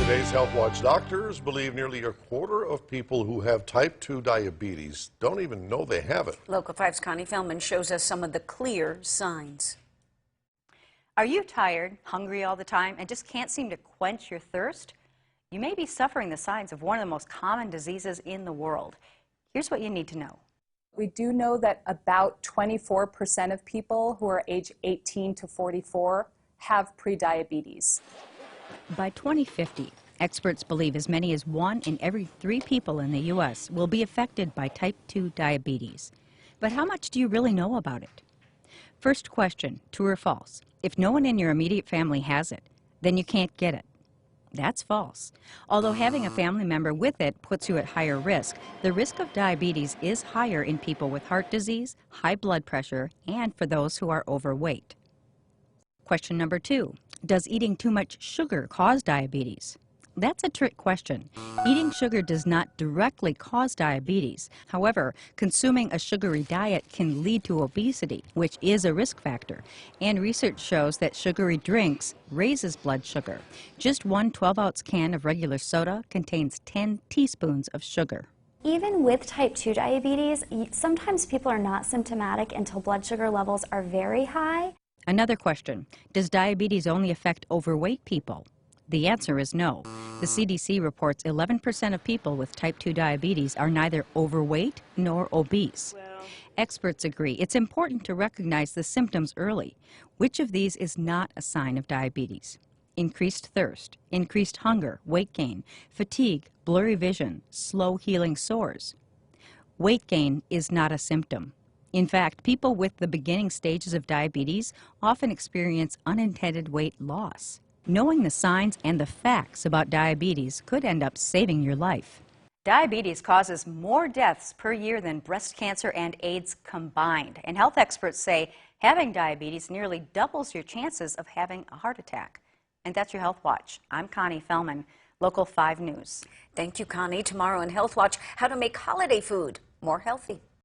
Today's HealthWatch doctors believe nearly a quarter of people who have type 2 diabetes don't even know they have it. Local 5's Connie Feldman shows us some of the clear signs. Are you tired, hungry all the time, and just can't seem to quench your thirst? You may be suffering the signs of one of the most common diseases in the world. Here's what you need to know. We do know that about 24% of people who are age 18 to 44 have prediabetes. By 2050, experts believe as many as 1 in every 3 people in the U.S. will be affected by type 2 diabetes. But how much do you really know about it? First question, true or false? If no one in your immediate family has it, then you can't get it. That's false. Although having a family member with it puts you at higher risk, the risk of diabetes is higher in people with heart disease, high blood pressure, and for those who are overweight. Question number 2. Does eating too much sugar cause diabetes? That's a trick question. Eating sugar does not directly cause diabetes. However, consuming a sugary diet can lead to obesity, which is a risk factor. And research shows that sugary drinks raises blood sugar. Just one 12-ounce can of regular soda contains 10 teaspoons of sugar. Even with type 2 diabetes, sometimes people are not symptomatic until blood sugar levels are very high. Another question, does diabetes only affect overweight people? The answer is no. The CDC reports 11% of people with type 2 diabetes are neither overweight nor obese. Experts agree it's important to recognize the symptoms early. Which of these is not a sign of diabetes? Increased thirst, increased hunger, weight gain, fatigue, blurry vision, slow healing sores. Weight gain is not a symptom. In fact, people with the beginning stages of diabetes often experience unintended weight loss. Knowing the signs and the facts about diabetes could end up saving your life. Diabetes causes more deaths per year than breast cancer and AIDS combined. And health experts say having diabetes nearly doubles your chances of having a heart attack. And that's your Health Watch. I'm Connie Feldman, Local 5 News. Thank you, Connie. Tomorrow on Health Watch, how to make holiday food more healthy.